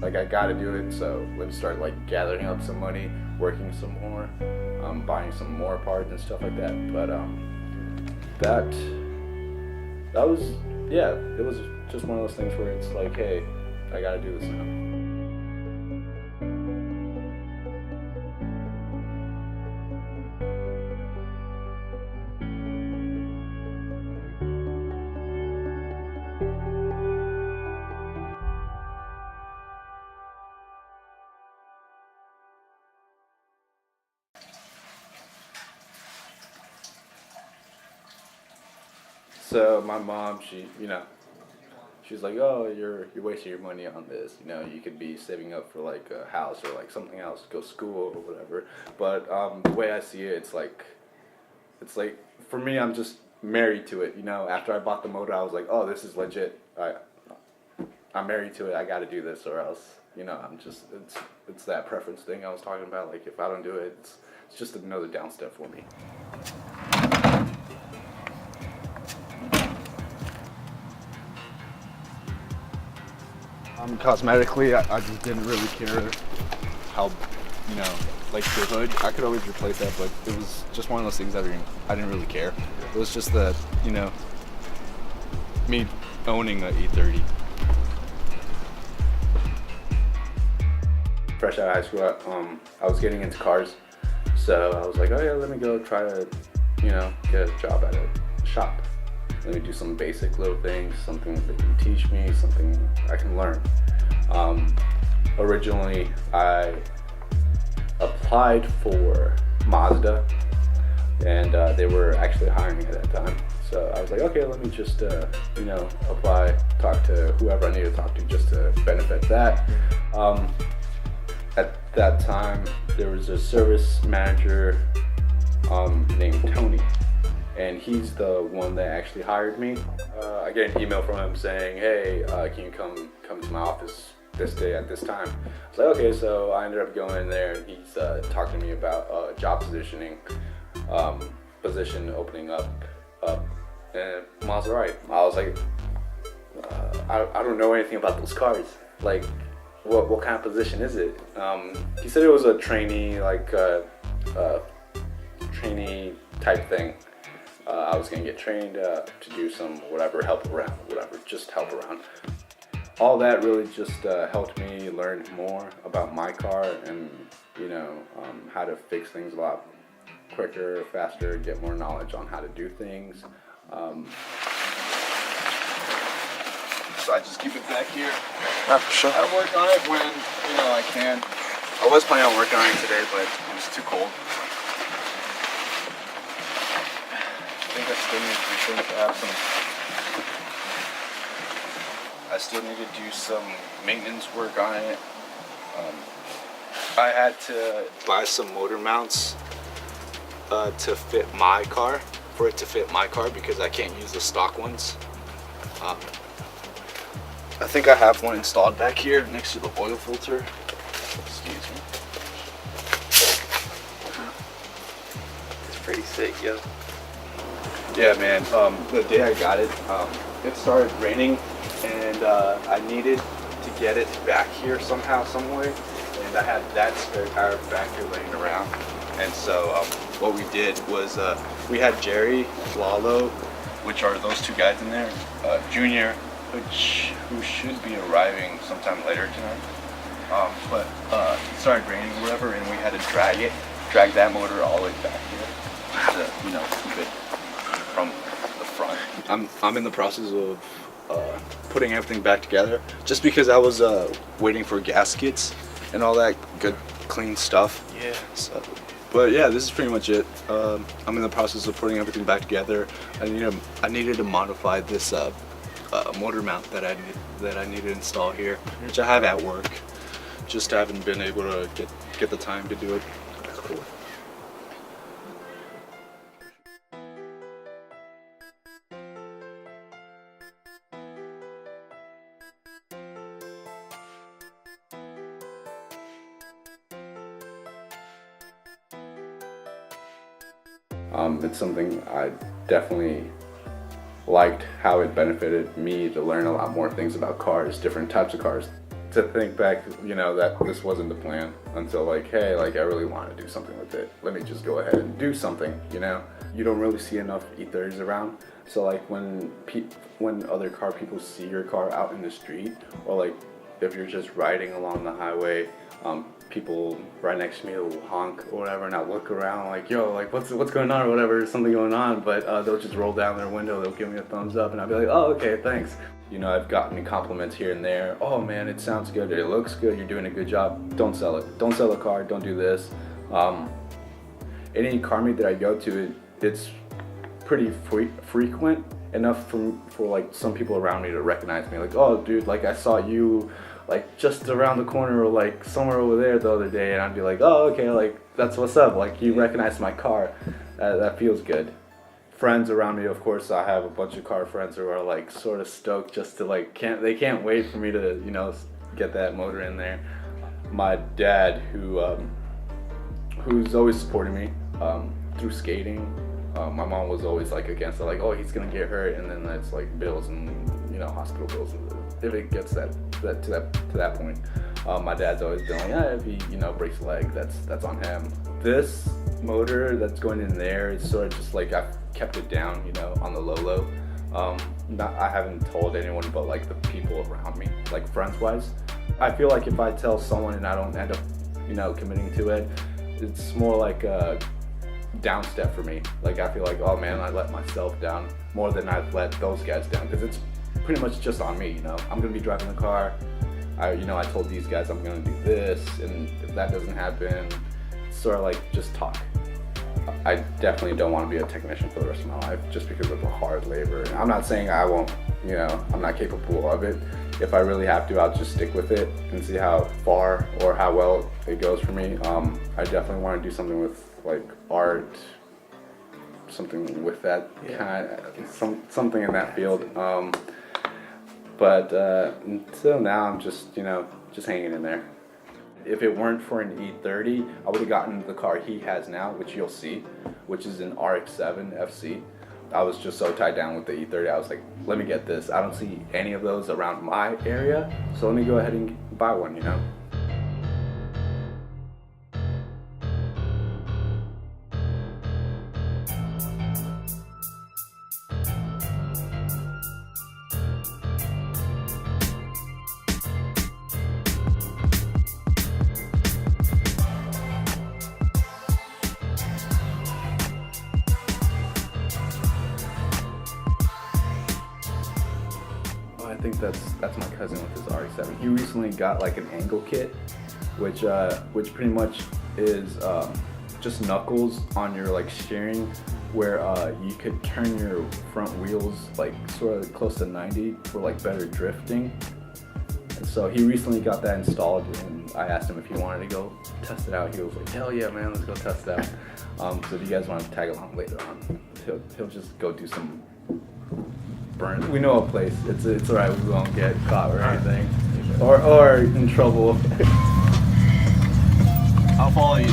like I gotta do it. So let's start like gathering up some money, working some more, buying some more parts and stuff like that. But that was, yeah, it was just one of those things where it's like, hey, I gotta do this now. So my mom, she's like, oh, you're wasting your money on this. You could be saving up for like a house or like something else, go school or whatever. But the way I see it, it's like for me, I'm just married to it. After I bought the motor, I was like, oh, this is legit. I'm married to it. I got to do this, or else, I'm just it's that preference thing I was talking about. Like if I don't do it, it's just another down step for me. Cosmetically, I just didn't really care how, like the hood. I could always replace that, but it was just one of those things that I didn't really care. It was just that, me owning an E30. Fresh out of high school, I was getting into cars, so I was like, oh yeah, let me go try to, get a job at a shop. Let me do some basic little things, something that can teach me, something I can learn. Originally, I applied for Mazda, and they were actually hiring at that time. So I was like, okay, let me just, apply, talk to whoever I need to talk to just to benefit that. At that time, there was a service manager named Tony. And he's the one that actually hired me. I get an email from him saying, hey, can you come to my office this day at this time? I was like, okay, so I ended up going in there, and he's talking to me about job position opening up, and Maserati. I was like, I don't know anything about those cars. Like, what kind of position is it? He said it was a trainee, trainee type thing. I was gonna get trained to do some help around. All that really just helped me learn more about my car and, how to fix things a lot quicker, faster, get more knowledge on how to do things. So I just keep it back here. Yeah, for sure. I work on it when, I can. I was planning on working on it today, but it was too cold. I still need to do some maintenance work on it. I had to buy some motor mounts to fit my car, because I can't use the stock ones. I think I have one installed back here next to the oil filter. Excuse me. It's pretty sick, yo. Yeah, man. The day I got it, it started raining, and I needed to get it back here somehow, some way. And I had that spare tire back here laying around. And so what we did was we had Jerry, Lalo, which are those two guys in there, Junior, who should be arriving sometime later tonight. But it started raining or whatever, and we had to drag that motor all the way back here to, keep it from the front. I'm in the process of putting everything back together, just because I was waiting for gaskets and all that good clean stuff. Yeah. So, but yeah, this is pretty much it. I'm in the process of putting everything back together. I needed to modify this motor mount that I need to install here, which I have at work. Just haven't been able to get the time to do it. That's cool. It's something I definitely liked how it benefited me to learn a lot more things about cars, different types of cars, to think back, you know, that this wasn't the plan until like, hey, like I really want to do something with it. Let me just go ahead and do something, you know? You don't really see enough E30s around. So like when other car people see your car out in the street, or like if you're just riding along the highway, people right next to me will honk or whatever, and I'll look around like, yo, like what's going on or whatever, there's something going on, but they'll just roll down their window, they'll give me a thumbs up, and I'll be like, oh, okay, thanks. You know, I've gotten compliments here and there. Oh man, it sounds good, it looks good, you're doing a good job. Don't sell it. Don't sell a car, don't do this. Any car meet that I go to, it's pretty frequent enough for like some people around me to recognize me. Like, oh dude, like I saw you like just around the corner or like somewhere over there the other day, and I'd be like, oh okay, like that's what's up, like you recognize my car. That feels good. Friends around me, of course, I have a bunch of car friends who are like sort of stoked just to like they can't wait for me to, you know, get that motor in there. My dad, who's always supporting me through skating. My mom was always like against it, like, oh, he's gonna get hurt, and then that's like bills and, you know, hospital bills if it gets to that point. My dad's always been like, yeah, if he, you know, breaks a leg, that's on him. This motor that's going in there is sort of just like I've kept it down, you know, on the low. I haven't told anyone but like the people around me, like friends wise. I feel like if I tell someone and I don't end up, you know, committing to it, it's more like a down step for me. Like I feel like, oh man, I let myself down more than I've let those guys down, because it's pretty much just on me, you know. I'm gonna be driving the car. I told these guys I'm gonna do this, and if that doesn't happen, it's sort of like just talk. I definitely don't want to be a technician for the rest of my life just because of the hard labor. I'm not saying I won't, you know, I'm not capable of it. If I really have to, I'll just stick with it and see how far or how well it goes for me. I definitely want to do something with like art, something with that kind of, something in that field. But until now, I'm just, you know, just hanging in there. If it weren't for an E30, I would have gotten the car he has now, which you'll see, which is an RX-7 FC. I was just so tied down with the E30, I was like, let me get this. I don't see any of those around my area, so let me go ahead and buy one, you know? I think that's my cousin with his RX-7. He recently got like an angle kit, which pretty much is just knuckles on your like steering, where you could turn your front wheels like sort of close to 90 for like better drifting. And so he recently got that installed, and I asked him if he wanted to go test it out. He was like, hell yeah, man, let's go test it out. So if you guys want to tag along later on, he'll just go do some burn. We know a place. It's alright. We won't get caught or anything, or in trouble. I'll follow you.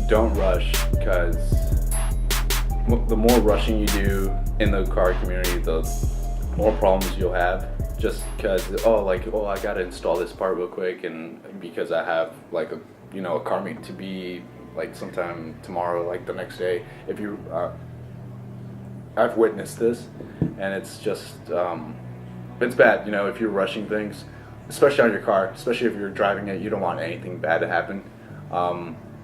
Don't rush, because the more rushing you do in the car community, the more problems you'll have. Just because, I gotta install this part real quick, and because I have like a car meet to be like sometime tomorrow, like the next day. If you, I've witnessed this, and it's just it's bad. You know, if you're rushing things, especially on your car, especially if you're driving it, you don't want anything bad to happen.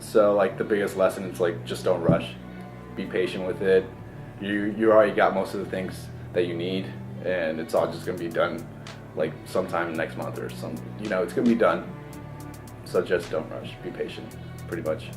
So like the biggest lesson is like, just don't rush. Be patient with it. You already got most of the things that you need, and it's all just gonna be done like sometime next month or something. You know, it's gonna be done. So just don't rush. Be patient, pretty much.